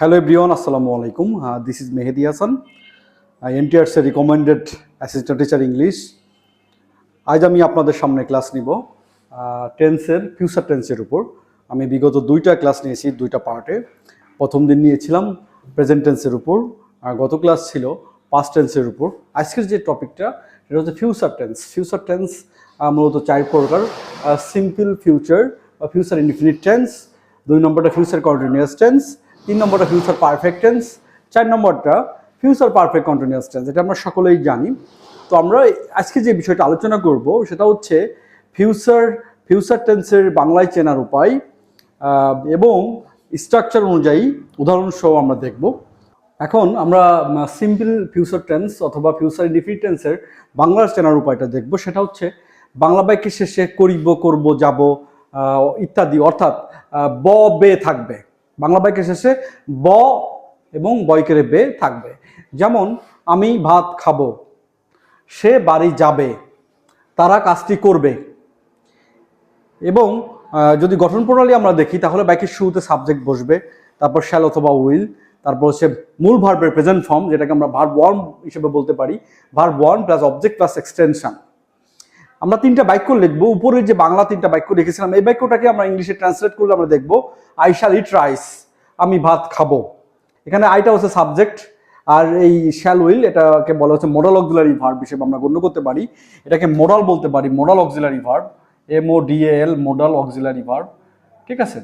Hello everyone, Assalamu alaikum. This is Mehdi Hassan. I NTR's recommended assistant teacher English. আজ আমি আপনাদের সামনে class নিব টেন্সের ফিউচার টেন্সের উপর। আমি বিগত দুইটা ক্লাস নিয়েছি দুইটা পার্টে। প্রথম দিন নিয়েছিলাম প্রেজেন্ট টেন্সের উপর, আর গত ক্লাস ছিল পাস্ট টেন্সের উপর। আজকের যে টপিকটা সেটা হচ্ছে ফিউচার টেন্স। ফিউচার টেন্স মূলত চার প্রকার: সিম্পল ফিউচার বা ফিউচার ইনডিফিনিট টেন্স, দুই নম্বরটা ফিউচার কন্টিনিউয়াস টেন্স, তিন নম্বরটা ফিউচার পারফেক্ট টেন্স, চার নম্বরটা ফিউচার পারফেক্ট কন্টিনিউয়াস টেন্স। এটা আমরা সকলেই জানি। তো আমরা আজকে যে বিষয়টা আলোচনা করব সেটা হচ্ছে ফিউচার টেন্সের বাংলায় চেনার উপায় এবং স্ট্রাকচার অনুযায়ী উদাহরণসহ আমরা দেখব। এখন আমরা সিম্পল ফিউচার টেন্স অথবা ফিউচার ইনডিফিনিট টেন্সের বাংলার চেনার উপায়টা দেখব। সেটা হচ্ছে বাংলা বাক্যের শেষে করিব, করব, যাব ইত্যাদি, অর্থাৎ ব বে থাকবে। বাংলা বাক্যের শেষে ব এবং বয়কের বে থাকবে। যেমন আমি ভাত খাবো, সে বাড়ি যাবে, তারা কাজটি করবে। এবং যদি গঠন প্রণালী আমরা দেখি তাহলে বাক্যের শুরুতে সাবজেক্ট বসবে, তারপর শ্যাল অথবা উইল, তারপর হচ্ছে মূল ভার্বের প্রেজেন্ট ফর্ম, যেটাকে আমরা ভার্ব ওয়ান হিসেবে বলতে পারি, verb one plus object plus extension. আমরা তিনটা বাক্য লিখবো। উপরে যে বাংলা তিনটা বাক্য লিখেছিলাম, এই বাক্যটাকে আমরা ইংলিশে ট্রান্সলেট করলে আমরা দেখবো আই শ্যাল ইট রাইস, আমি ভাত খাবো। এখানে আইটা হচ্ছে সাবজেক্ট, আর এই শ্যাল উইল এটাকে বলা হচ্ছে মোডাল অক্সিলারি ভার্ব হিসেবে আমরা গণ্য করতে পারি। এটাকে মোডাল বলতে পারি, modal auxiliary verb, MODAL, modal auxiliary verb. ঠিক আছে।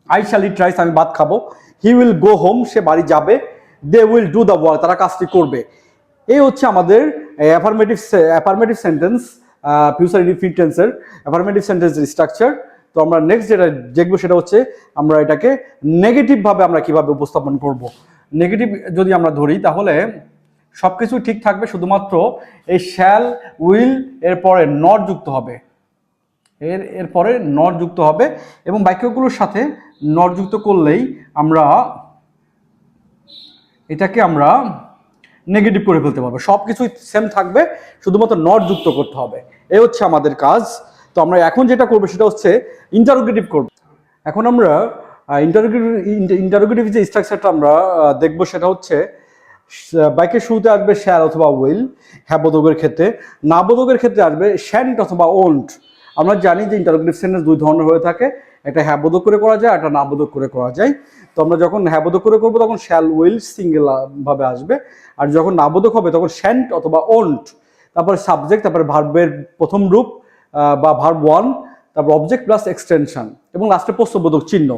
আই শ্যাল ইট রাইস, আমি ভাত খাবো। হি উইল গো হোম, সে বাড়ি যাবে। They will do the work, তারা কাজটি করবে। এই হচ্ছে আমাদের অ্যাফার্মেটিভ সেন্টেন্স, ফিউচার ইনডিফিনিট টেন্সের অ্যাফার্মেটিভ সেন্টেন্সের স্ট্রাকচার। তো আমরা নেক্সট যেটা দেখবো সেটা হচ্ছে আমরা এটাকে নেগেটিভ ভাবে আমরা কিভাবে উপস্থাপন করব। নেগেটিভ যদি আমরা ধরি তাহলে সবকিছু ঠিক থাকবে, শুধুমাত্র এই শ্যাল উইল এরপরে নট যুক্ত হবে, এরপরে নট যুক্ত হবে এবং বাক্যগুলোর সাথে নট যুক্ত করলেই আমরা এটাকে আমরা নেগেটিভ করে ফেলতে পারবো। সব কিছুই সেম থাকবে, শুধুমাত্র নট যুক্ত করতে হবে। এই হচ্ছে আমাদের কাজ। তো আমরা এখন যেটা করবো সেটা হচ্ছে ইন্টারোগেটিভ করব। এখন আমরা ইন্টারোগেটিভ যে স্ট্রাকচারটা আমরা দেখবো সেটা হচ্ছে বাক্যের শুরুতে আসবে শ্যাল অথবা উইল হ্যাঁ বোধকের ক্ষেত্রে, না বোধকের ক্ষেত্রে আসবে শ্যান্ট অথবা ওন্ট। আমরা জানি যে ইন্টারোগেটিভ সেন্টেন্স দুই ধরনের হয়ে থাকে, একটা হ্যাঁ বোধক করে করা যায়, একটা না বোধক করে করা যায়। তো আমরা যখন হ্যাঁ বোধক করে করবো তখন শ্যাল উইল সিঙ্গেল ভাবে আসবে, আর যখন না বোধক হবে তখন শ্যান্ট অথবা ওন্ট, তারপরে সাবজেক্ট, তারপরে ভার্বের প্রথম রূপ বা ভার্ব ওয়ান, তারপর অবজেক্ট প্লাস এক্সটেনশন এবং লাস্টে প্রশ্নবোধক চিহ্ন।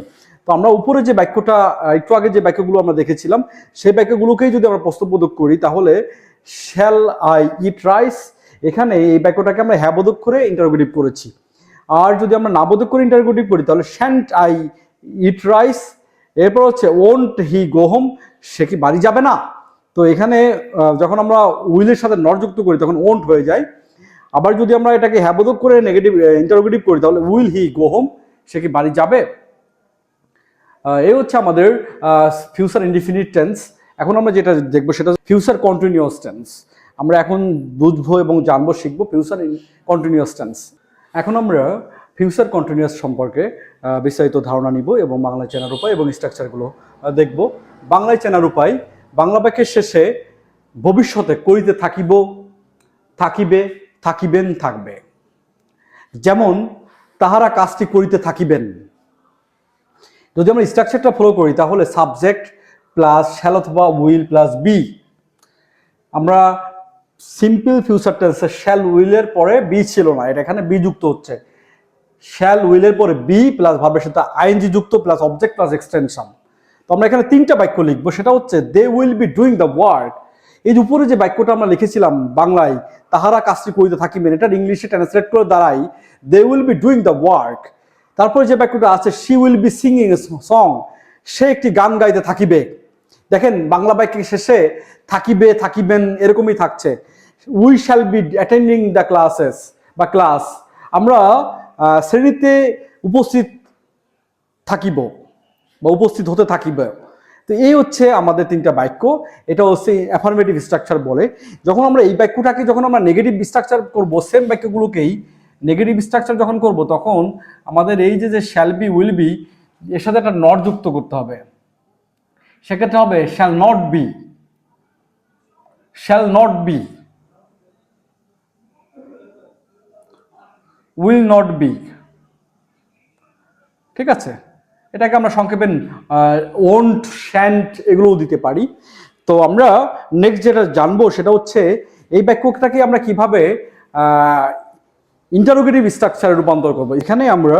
তো আমরা উপরে যে বাক্যটা একটু আগে যে বাক্যগুলো আমরা দেখেছিলাম সেই বাক্যগুলোকেই যদি আমরা প্রশ্নবোধক করি তাহলে শ্যাল আই ইট রাইস, এখানে এই বাক্যটাকে আমরা হ্যাঁ বোধক করে ইন্টারোগেটিভ করেছি। আর যদি আমরা না বোধক করে ইন্টারোগেটিভ করি তাহলে শ্যান্ট আই ইট রাইস, এরপর হচ্ছে ওন্ট হি গো হোম, সে কি বাড়ি যাবে না। তো এখানে যখন আমরা উইলের সাথে নট যুক্ত করি তখন ওন্ট হয়ে যায়। আবার যদি আমরা এটাকে হ্যাঁ বোধক করে নেগেটিভ ইন্টারোগেটিভ করি তাহলে উইল হি গো হোম, সে কি বাড়ি যাবে। এই হচ্ছে আমাদের ফিউচার ইনডিফিনিট টেন্স। এখন আমরা যেটা দেখবো সেটা ফিউচার কন্টিনিউয়াস টেন্স। আমরা এখন বুঝবো এবং জানবো, শিখবো ফিউচার কন্টিনিউয়াস টেন্স। এখন আমরা ফিউচার কন্টিনিউয়াস সম্পর্কে বিস্তারিত ধারণা নিব এবং বাংলায় চেনার উপায় এবং স্ট্রাকচারগুলো দেখব। বাংলায় চেনার উপায়: বাংলা বাক্যের শেষে ভবিষ্যতে করিতে থাকিব, থাকিবে, থাকিবেন থাকবে। যেমন তাহারা কাজটি করিতে থাকিবেন। যদি আমরা স্ট্রাকচারটা ফলো করি তাহলে সাবজেক্ট প্লাস শ্যাল অথবা উইল প্লাস বি। আমরা সিম্পল ফিউচার টেন্সে শ্যাল উইলের পরে বি ছিল না, এটা এখানে বি যুক্ত হচ্ছে। শ্যাল উইলের পরে বি প্লাস ভার্বের সাথে আইএনজি যুক্ত প্লাস অবজেক্ট প্লাস এক্সটেনশন। তো আমরা এখানে তিনটা বাক্য লিখবো, সেটা হচ্ছে they will be doing the work. এই উপরে যে বাক্যটা আমরা লিখেছিলাম বাংলায় তাহারা কাজটি করিতে থাকিবেন, এটা ইংলিশে ট্রান্সলেট করে দাঁড়াই they will be doing the work. তারপরে যে বাক্যটা আছে she will be singing a song, সে একটি গান গাইতে থাকিবে। দেখেন বাংলা বাক্যের শেষে থাকিবে, থাকিবেন এরকমই থাকছে। We shall be attending the classes বা ক্লাস, আমরা শ্রেণীতে উপস্থিত থাকিব বা উপস্থিত হতে থাকিব। তো এই হচ্ছে আমাদের তিনটা বাক্য। এটা হচ্ছে অ্যাফার্মেটিভ স্ট্রাকচার বলে। যখন আমরা এই বাক্যটাকে যখন আমরা নেগেটিভ স্ট্রাকচার করব, সেম বাক্যগুলোকেই নেগেটিভ স্ট্রাকচার যখন করব তখন আমাদের এই যে শ্যাল বি উইল বি এর সাথে একটা নট যুক্ত করতে হবে। সেক্ষেত্রে হবে shall not be, shall not be, will not be. ঠিক আছে, এটাকে আমরা সংক্ষেপে ওন্ট, শ্যান্ট এগুলোও দিতে পারি। তো আমরা নেক্সট যেটা জানবো সেটা হচ্ছে এই বাক্যটাকে আমরা কিভাবে ইন্টারোগেটিভ স্ট্রাকচারে রূপান্তর করবো। এখানে আমরা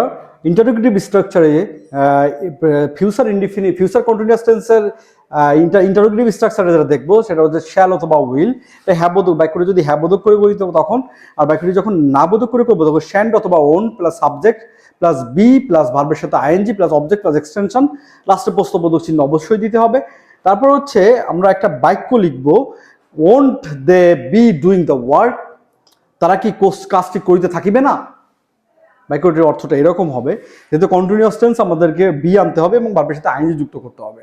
ইন্টারোগেটিভ স্ট্রাকচারে ফিউচার কন্টিনিউয়াস টেন্সের ইন্টারোগেটিভ স্ট্রাকচারে যেটা দেখবো সেটা হচ্ছে শ্যাল অথবা উইল। হ্যাবোধক বাক্যটি যদি হ্যাবোধক করে করি তখন, আর বাক্যটি যখন না বোধক করে করবো তখন শ্যান্ট অথবা won't plus subject plus be plus ভার্বের সাথে ING plus object plus extension, লাস্টে প্রশ্নবোধক চিহ্ন অবশ্যই দিতে হবে। তারপর হচ্ছে আমরা একটা বাক্য লিখবো, won't they be doing the work, তারা কি কাজটি করিতে থাকিবে না। বাক্যটির অর্থটা এরকম হবে, যেহেতু কন্টিনিউয়াস টেন্স আমাদেরকে বি আনতে হবে এবং ভার্বের সাথে আইএনজি যুক্ত করতে হবে।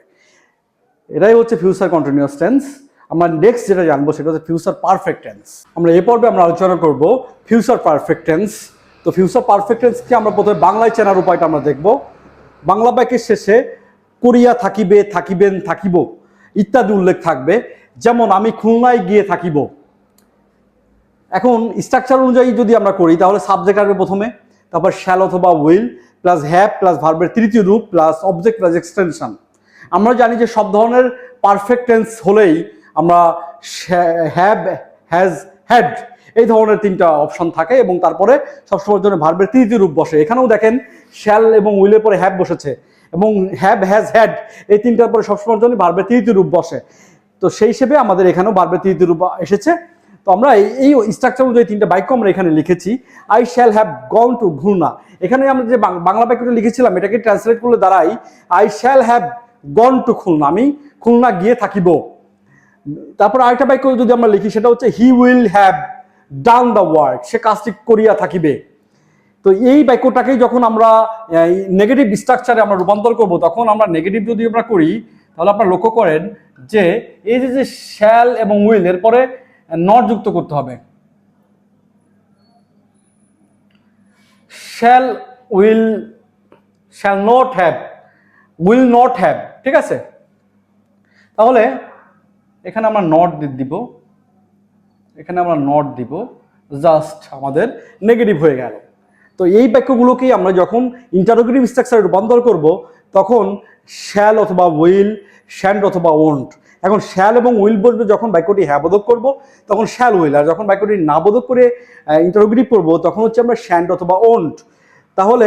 এটাই হচ্ছে ফিউচার কন্টিনিউয়াস টেন্স। আমরা নেক্সট যেটা জানবো সেটা হচ্ছে ফিউচার পারফেক্ট টেন্স। আমরা এই পর্বে আমরা আলোচনা করব ফিউচার পারফেক্ট টেন্স। তো ফিউচার পারফেক্ট টেন্সকে আমরা প্রথমে বাংলায় চেনার উপায়টা আমরা দেখব। বাংলা বাক্যের শেষে করিয়া থাকিবে, থাকিবেন, থাকিব ইত্যাদি উল্লেখ থাকবে। যেমন আমি খুলনায় গিয়ে থাকিব। এখন স্ট্রাকচার অনুযায়ী যদি আমরা করি তাহলে সাবজেক্ট আসবে প্রথমে, তারপর শ্যাল অথবা উইল প্লাস হ্যাভ প্লাস ভার্বের তৃতীয় রূপ প্লাস অবজেক্ট প্লাস এক্সটেনশন। আমরা জানি যে সব ধরনের পারফেক্ট টেন্স হলেই আমরা হ্যাভ, হ্যাজ, হ্যাড এই ধরনের তিনটা অপশন থাকে এবং তারপরে সবসময়ের জন্য ভার্বের তৃতীয় রূপ বসে। এখানেও দেখেন শ্যাল এবং উইলের পরে হ্যাভ বসেছে এবং হ্যাভ, হ্যাজ, হ্যাড এই তিনটার পরে সবসময়ের জন্য ভার্বের তৃতীয় রূপ বসে। তো সেই হিসেবে আমাদের এখানেও ভার্বের তৃতীয় রূপ এসেছে। তো আমরা এই স্ট্রাকচার অনুযায়ী তিনটা বাক্য আমরা এখানে লিখেছি। I shall have gone to Khulna. এখানে আমরা যে বাংলা বাক্যটা লিখেছিলাম এটাকে ট্রান্সলেট করলে দাঁড়াই I shall have gone to Khulna, আমি খুলনা গিয়ে থাকিব। তারপর আরেকটা বাক্য যদি আমরা লিখি সেটা হচ্ছে he will have done the work, সে কাজটি করিয়া থাকিবে। তো এই বাক্যটাকেই যখন আমরা নেগেটিভ স্ট্রাকচারে আমরা রূপান্তর করব তখন আমরা নেগেটিভ যদি আমরা করি তাহলে আপনারা লক্ষ্য করেন যে এই যে শ্যাল এবং উইল এরপরে নট যুক্ত করতে হবে। Shall, will, shall not have, will not have. ঠিক আছে, তাহলে এখানে আমরা নট দিব, এখানে আমরা নট দিব, জাস্ট আমাদের নেগেটিভ হয়ে গেল। তো এই বাক্যগুলোকেই আমরা যখন ইন্টারোগেটিভ স্ট্রাকচারে রূপান্তর করব তখন শ্যাল অথবা উইল, শ্যান্ট অথবা ওন্ট। এখন শ্যাল এবং উইল বসবে যখন বাক্যটি হ্যাঁ বোধক করবো তখন শ্যাল উইল, আর যখন বাক্যটি না বোধক করে ইন্টারোগেটিভ করবো তখন হচ্ছে আমরা শ্যান্ট অথবা ওন্ট। তাহলে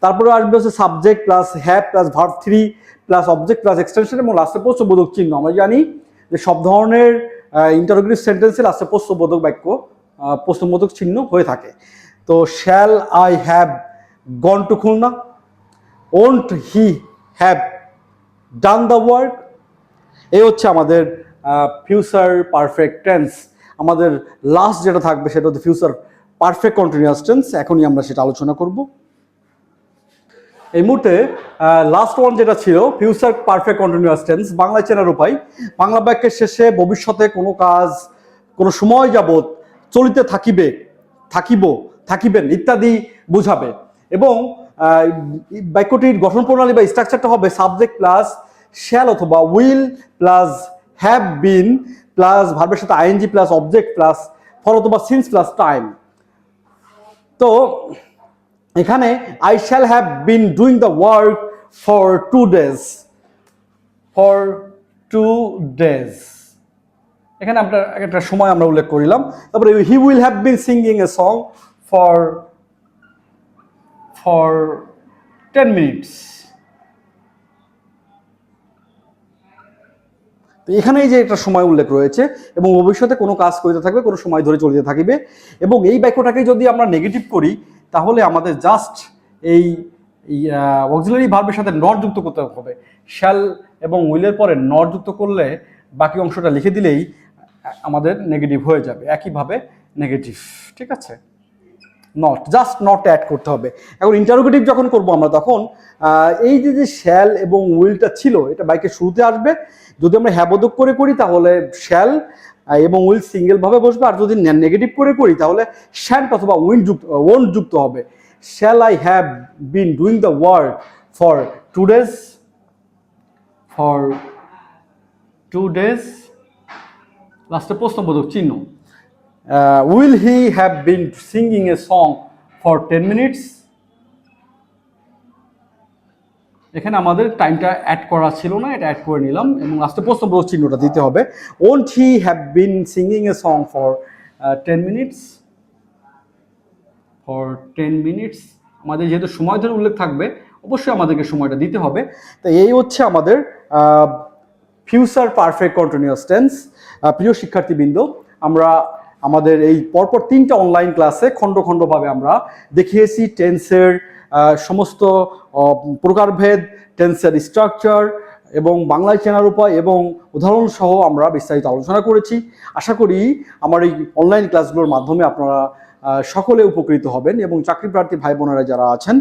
তারপরে আসবে হচ্ছে subject plus have plus verb three plus object plus extension এবং লাস্টে প্রশ্নবোধক চিহ্ন। আমরা জানি যে সব ধরনের ইন্টারোগেটিভ সেন্টেন্সে লাস্টে প্রশ্নবোধক বাক্য, প্রশ্নবোধক চিহ্ন হয়ে থাকে। তো shall I have gone to Khulna, won't he have done the work. এই হচ্ছে আমাদের ফিউচার পারফেক্ট টেন্স। আমাদের লাস্ট যেটা থাকবে সেটা হচ্ছে ফিউচার পারফেক্ট কন্টিনিউয়াস টেন্স। এখনই আমরা সেটা আলোচনা করব। এই মুহূর্তে লাস্ট ওয়ান যেটা ছিল ফিউচার পারফেক্ট কন্টিনিউয়াস টেন্স, বাংলায় চেনার উপায়। বাংলা বাক্যের শেষে ভবিষ্যতে কোনো কাজ কোনো সময় যাবত চলিতে থাকিবে, থাকিব, থাকিবেন ইত্যাদি বোঝাবে এবং বাক্যটির গঠন প্রণালী বা স্ট্রাকচারটা হবে সাবজেক্ট প্লাস শ্যাল অথবা will plus have been plus ভার্বের সাথে ING plus object plus for অথবা সিন্স প্লাস টাইম। তো এখানে I shall have been doing the work for 2 days, for 2 days। এখানে আপনার একটা সময় আমরা উল্লেখ করিলাম। তারপরে হি will have been singing a song for 10 minutes। তো এখানেই যে একটা সময় উল্লেখ রয়েছে এবং ভবিষ্যতে কোনো কাজ করিতে থাকবে, কোনো সময় ধরে চলিতে থাকিবে। এবং এই বাক্যটাকে যদি আমরা নেগেটিভ করি তাহলে আমাদের জাস্ট এই অক্সিলারি ভার্বের সাথে নট যুক্ত করতে হবে। শ্যাল এবং উইলের পরে নট যুক্ত করলে বাকি অংশটা লিখে দিলেই আমাদের নেগেটিভ হয়ে যাবে। একইভাবে নেগেটিভ, ঠিক আছে, নট, জাস্ট নট অ্যাড করতে হবে। এখন ইন্টারোগেটিভ যখন করব আমরা তখন এই যে শ্যাল এবং উইলটা ছিল এটা বাক্যের শুরুতে আসবে। যদি আমরা হ্যাবোধক করে করি তাহলে শ্যাল এবং উইল সিঙ্গেল ভাবে বসবে, আর যদি নেগেটিভ করে করি তাহলে শ্যান্ট অথবা ওন্ট যুক্ত হবে। Shall I have been doing the work for 2 days, for 2 days, লাস্টে প্রশ্নবোধক চিহ্ন। Will he have been singing a song for 10 minutes? এখানে আমাদের টাইমটা অ্যাড করা ছিল না, এটা অ্যাড করে নিলাম এবং লাস্টে প্রশ্নবোধক চিহ্নটা দিতে হবে। Won't he have been singing a song for 10 minutes? For 10 minutes আমাদের যেহেতু সময় ধরে উল্লেখ থাকবে, অবশ্যই আমাদেরকে সময়টা দিতে হবে। তো এই হচ্ছে আমাদের ফিউচার পারফেক্ট কন্টিনিউয়াস টেন্স। প্রিয় শিক্ষার্থীবৃন্দ, আমরা আমাদের এই পরপর 3টা অনলাইন ক্লাসে খণ্ড খণ্ডভাবে আমরা দেখিয়েছি টেন্সের সমস্ত প্রকারভেদ, টেন্সের স্ট্রাকচার এবং বাংলায় চেনার উপায় এবং উদাহরণ সহ আমরা বিস্তারিত আলোচনা করেছি। আশা করি আমার এই অনলাইন ক্লাসগুলোর মাধ্যমে আপনারা সকলে উপকৃত হবেন এবং চাকরি প্রার্থী ভাই বোনেরা যারা আছেন,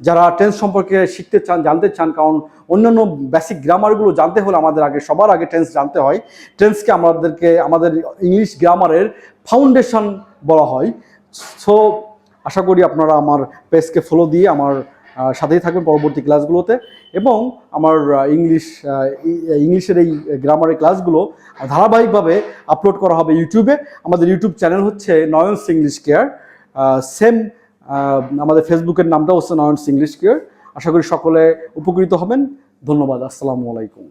যারা টেন্স সম্পর্কে শিখতে চান, জানতে চান, কারণ অন্যান্য বেসিক গ্রামারগুলো জানতে হলে আমাদের সবার আগে টেন্স জানতে হয়। টেন্সকে আমাদের ইংলিশ গ্রামারের ফাউন্ডেশন বলা হয়। সো আশা করি আপনারা আমার পেজকে ফলো দিয়ে আমার সাথেই থাকবেন পরবর্তী ক্লাসগুলোতে এবং আমার ইংলিশের এই গ্রামারের ক্লাসগুলো ধারাবাহিকভাবে আপলোড করা হবে ইউটিউবে। আমাদের ইউটিউব চ্যানেল হচ্ছে নয়নস ইংলিশ কেয়ার, সেম আমাদের ফেসবুকের নামটা হচ্ছে নয়নস ইংলিশ কেয়ার। আশা করি সকলে উপকৃত হবেন। ধন্যবাদ। আসসালামু আলাইকুম।